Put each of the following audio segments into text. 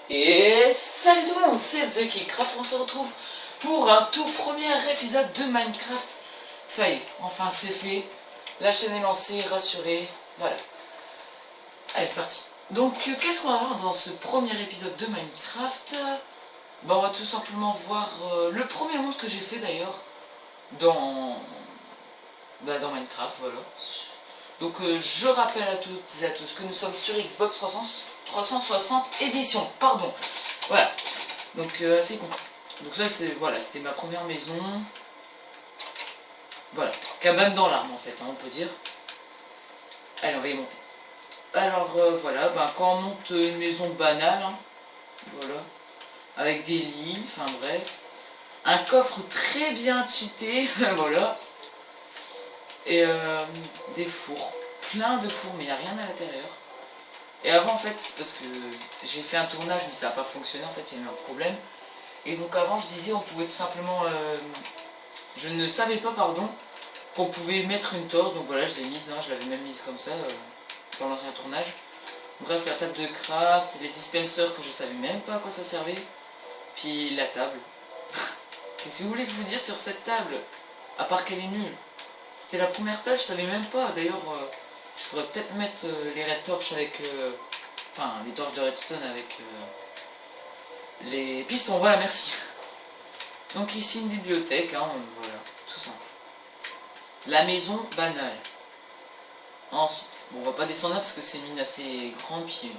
Et salut tout le monde, c'est TheKillCraft, on se retrouve pour un tout premier épisode de Minecraft. Ça y est, enfin c'est fait, la chaîne est lancée, rassurée, voilà. Allez, c'est parti. Donc qu'est-ce qu'on va voir dans ce premier épisode de Minecraft? Ben, on va tout simplement voir le premier monde que j'ai fait d'ailleurs dans Minecraft, voilà. Donc je rappelle à toutes et à tous que nous sommes sur Xbox 360 édition, pardon. Voilà, donc assez con. Donc ça c'est, voilà, c'était ma première maison. Voilà, cabane dans l'arbre en fait, hein, on peut dire. Allez, on va y monter. Alors voilà, ben, quand on monte une maison banale, hein, voilà, avec des lits, enfin bref. Un coffre très bien cheaté, voilà. Et des fours, plein de fours, mais il n'y a rien à l'intérieur. Et avant en fait, c'est parce que j'ai fait un tournage mais ça n'a pas fonctionné, en fait il y a eu un problème. Et donc avant je disais on pouvait tout simplement, je ne savais pas pardon, qu'on pouvait mettre une torche, donc voilà je l'ai mise, hein, je l'avais même mise comme ça dans l'ancien tournage. Bref, la table de craft, les dispensers que je savais même pas à quoi ça servait, puis la table. Qu'est-ce que vous voulez que je vous dise sur cette table, à part qu'elle est nulle? C'était la première tâche, je savais même pas. D'ailleurs, je pourrais peut-être mettre les red torches avec... enfin, les torches de redstone avec les pistons. Voilà, merci. Donc ici, une bibliothèque, hein, voilà, tout simple. La maison banale. Ensuite, bon, on va pas descendre là parce que c'est une mine assez grande, puis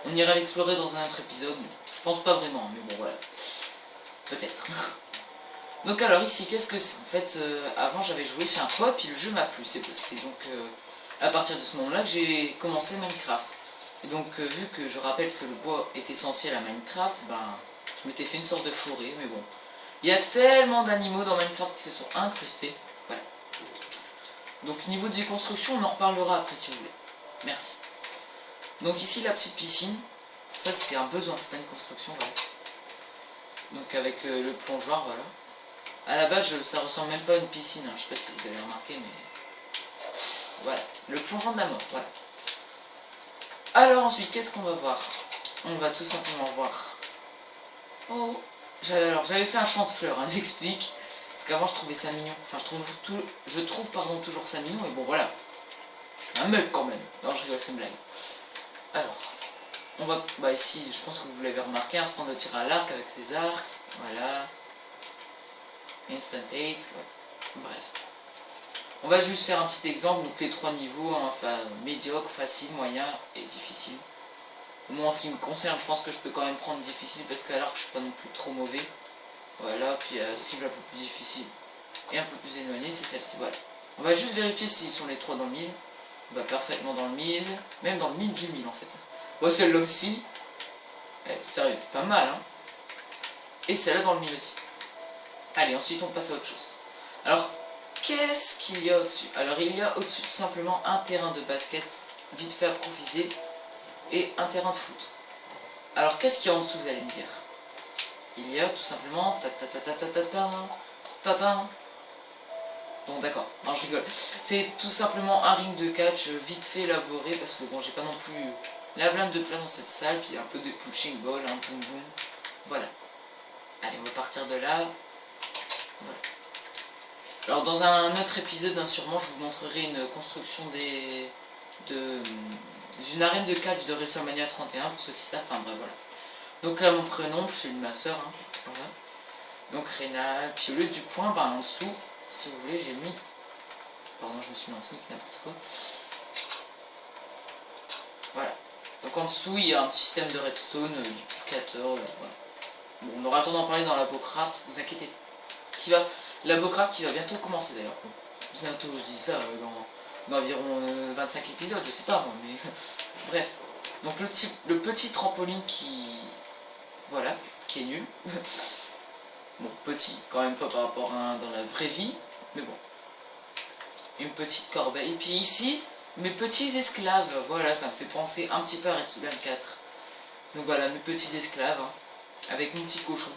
on ira l'explorer dans un autre épisode. Je pense pas vraiment, mais bon, voilà. Peut-être. Donc alors ici, qu'est-ce que c'est? En fait, avant j'avais joué chez un pote, puis le jeu m'a plu. C'est donc à partir de ce moment-là que j'ai commencé Minecraft. Et donc vu que je rappelle que le bois est essentiel à Minecraft, ben je m'étais fait une sorte de forêt, mais bon. Il y a tellement d'animaux dans Minecraft qui se sont incrustés. Voilà. Donc niveau de construction, on en reparlera après si vous voulez. Merci. Donc ici la petite piscine, ça c'est un besoin, c'est pas une construction, voilà. Donc avec le plongeoir, voilà. A la base, ça ressemble même pas à une piscine, hein. Je sais pas si vous avez remarqué, mais... Voilà, le plongeon de la mort, voilà. Alors ensuite, qu'est-ce qu'on va voir? On va tout simplement voir... Oh, j'avais fait un champ de fleurs, hein, j'explique. Parce qu'avant, je trouvais ça mignon. Enfin, je trouve toujours ça mignon, et bon, voilà. Je suis un mec quand même. Non, je rigole, c'est une blague. Alors, on va... Bah ici, je pense que vous l'avez remarqué, un stand de tir à l'arc avec les arcs, voilà. Instant 8, ouais. Bref. On va juste faire un petit exemple, donc les trois niveaux, hein, enfin médiocre, facile, moyen et difficile. Au moins en ce qui me concerne, je pense que je peux quand même prendre difficile parce qu'à l'arc je suis pas non plus trop mauvais. Voilà, puis cible un peu plus difficile et un peu plus éloignée, c'est celle-ci, voilà. On va juste vérifier s'ils sont les trois dans le mille. Bah parfaitement dans le mille, même dans le mille du mille en fait. Bon, celle-là aussi, sérieux, pas mal, hein. Et celle-là dans le mille aussi. Allez, ensuite on passe à autre chose. Alors, qu'est-ce qu'il y a au-dessus? Alors, il y a au-dessus tout simplement un terrain de basket, vite fait improvisé, et un terrain de foot. Alors, qu'est-ce qu'il y a en dessous, vous allez me dire? Il y a tout simplement... Bon, d'accord, non, je rigole. C'est tout simplement un ring de catch vite fait élaboré, parce que bon, j'ai pas non plus la blinde de place dans cette salle, puis un peu de punching ball, un boum boum. Voilà. Allez, on va partir de là. Voilà. Alors dans un autre épisode, hein, sûrement, je vous montrerai une construction d'une arène de catch de WrestleMania 31, pour ceux qui savent, enfin bref, voilà. Donc là mon prénom, celui de ma soeur, hein, voilà. Donc Rénal, puis au lieu du point, ben, en dessous, si vous voulez, j'ai mis... Pardon, je me suis mis en sneak, n'importe quoi. Voilà. Donc en dessous, il y a un petit système de redstone, duplicateur, voilà. Bon, on aura le temps d'en parler dans la Bocraft, vous inquiétez. La Bocraft qui va bientôt commencer d'ailleurs. Bon, bientôt, je dis ça dans environ 25 épisodes, je sais pas moi, mais bref. Donc le petit trampoline qui... Voilà, qui est nul. Bon, petit, quand même pas par rapport à un dans la vraie vie, mais bon. Une petite corbeille. Et puis ici, mes petits esclaves. Voilà, ça me fait penser un petit peu à Resident 24. Donc voilà, mes petits esclaves, hein, avec mon petit cochon.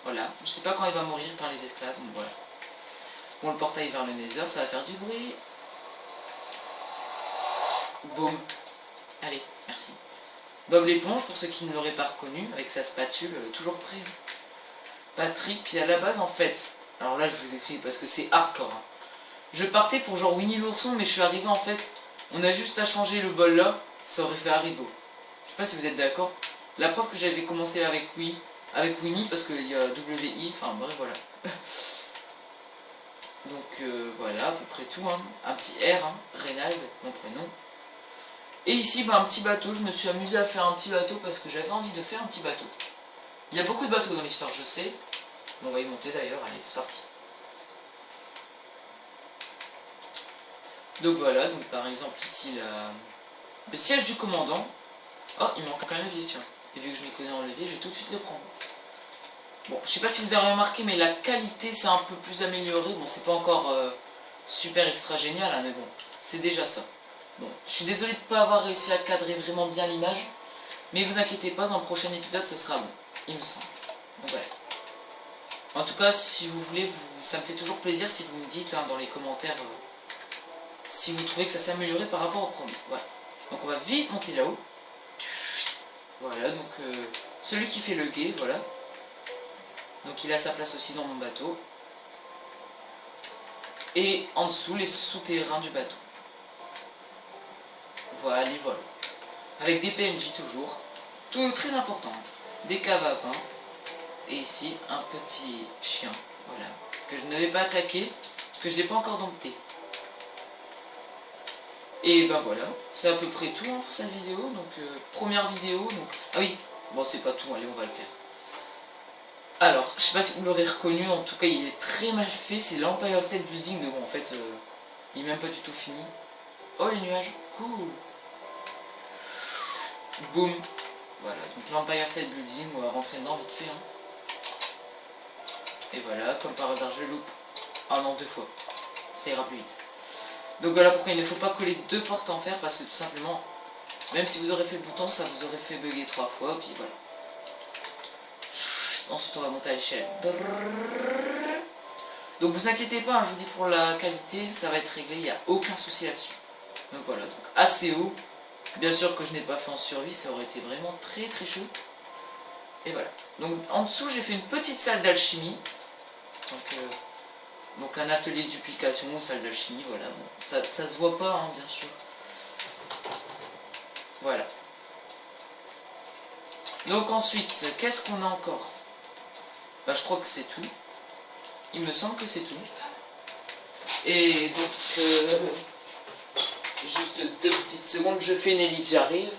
Voilà, je sais pas quand il va mourir par les esclaves, donc voilà. Bon, le portail vers le Nether, ça va faire du bruit. Boum. Allez, merci. Bob l'éponge, pour ceux qui ne l'auraient pas reconnu, avec sa spatule, toujours prêt. Patrick, puis à la base, en fait, alors là, je vous explique parce que c'est hardcore. Hein. Je partais pour genre Winnie l'ourson, mais je suis arrivé en fait, on a juste à changer le bol là, ça aurait fait Haribo. Je sais pas si vous êtes d'accord. La preuve que j'avais commencé avec Winnie, parce qu'il y a WI, enfin bref, voilà. Donc voilà, à peu près tout. Hein. Un petit R, hein, Reynald, mon prénom. Et ici, bah, un petit bateau. Je me suis amusé à faire un petit bateau parce que j'avais envie de faire un petit bateau. Il y a beaucoup de bateaux dans l'histoire, je sais. On va y monter d'ailleurs. Allez, c'est parti. Donc voilà, donc par exemple ici le siège du commandant. Oh, il manque un levier, tiens. Et vu que je m'y connais en levier, je vais tout de suite le prendre. Bon, je sais pas si vous avez remarqué, mais la qualité c'est un peu plus amélioré. Bon, c'est pas encore super extra génial, hein, mais bon, c'est déjà ça. Bon, je suis désolé de ne pas avoir réussi à cadrer vraiment bien l'image, mais vous inquiétez pas, dans le prochain épisode, ça sera bon, il me semble. Donc voilà. En tout cas, si vous voulez, ça me fait toujours plaisir si vous me dites hein, dans les commentaires si vous trouvez que ça s'est amélioré par rapport au premier. Voilà. Donc on va vite monter là-haut. Voilà, donc celui qui fait le guet, voilà. Donc il a sa place aussi dans mon bateau. Et en dessous, les souterrains du bateau. Voilà, les voilà. Avec des PNJ toujours. Tout très important. Des caves à vin. Et ici, un petit chien. Voilà. Que je ne vais pas attaquer. Parce que je ne l'ai pas encore dompté. Et ben voilà. C'est à peu près tout hein, pour cette vidéo. Donc, première vidéo. Donc... Ah oui. Bon, c'est pas tout. Allez, on va le faire. Alors, je sais pas si vous l'aurez reconnu. En tout cas, il est très mal fait. C'est l'Empire State Building. Mais bon, en fait, il n'est même pas du tout fini. Oh, les nuages. Cool. Boum. Voilà, donc l'Empire State Building, on va rentrer dedans vite fait. Hein. Et voilà, comme par hasard, je loupe. Ah non, 2 fois. Ça ira plus vite. Donc voilà pourquoi il ne faut pas coller 2 portes en fer, parce que tout simplement, même si vous aurez fait le bouton, ça vous aurait fait bugger 3 fois, puis voilà. Ensuite, on va monter à l'échelle. Donc vous inquiétez pas, hein, je vous dis pour la qualité, ça va être réglé, il n'y a aucun souci là-dessus. Donc voilà, donc assez haut. Bien sûr que je n'ai pas fait en survie, ça aurait été vraiment très très chaud. Et voilà. Donc en dessous, j'ai fait une petite salle d'alchimie. Donc un atelier de duplication, salle d'alchimie, voilà. Bon, ça se voit pas, hein, bien sûr. Voilà. Donc ensuite, qu'est-ce qu'on a encore? Bah, je crois que c'est tout. Il me semble que c'est tout. Et donc... juste 2 petites secondes, je fais une ellipse, j'arrive.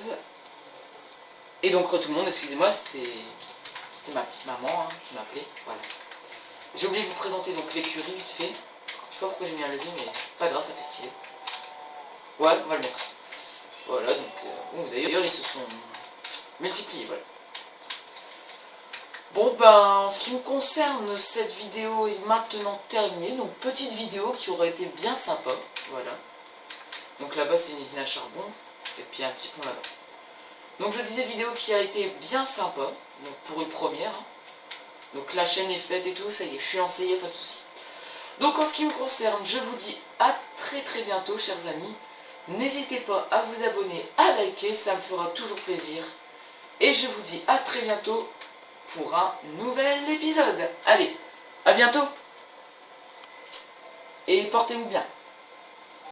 Et donc tout le monde, excusez-moi, c'était ma petite maman hein, qui m'appelait. Voilà. J'ai oublié de vous présenter donc l'écurie vite fait. Je sais pas pourquoi j'ai mis un levier, mais pas grave, ça fait stylé. Ouais, on va le mettre. Voilà, donc d'ailleurs ils se sont multipliés, voilà. Bon ben, en ce qui me concerne, cette vidéo est maintenant terminée. Donc petite vidéo qui aurait été bien sympa, voilà. Donc là-bas c'est une usine à charbon, et puis un petit pont là-bas. Donc je disais vidéo qui a été bien sympa, donc pour une première. Hein. Donc la chaîne est faite et tout, ça y est, je suis lancé, il n'y a pas de souci. Donc en ce qui me concerne, je vous dis à très très bientôt chers amis. N'hésitez pas à vous abonner, à liker, ça me fera toujours plaisir. Et je vous dis à très bientôt pour un nouvel épisode. Allez, à bientôt. Et portez-vous bien.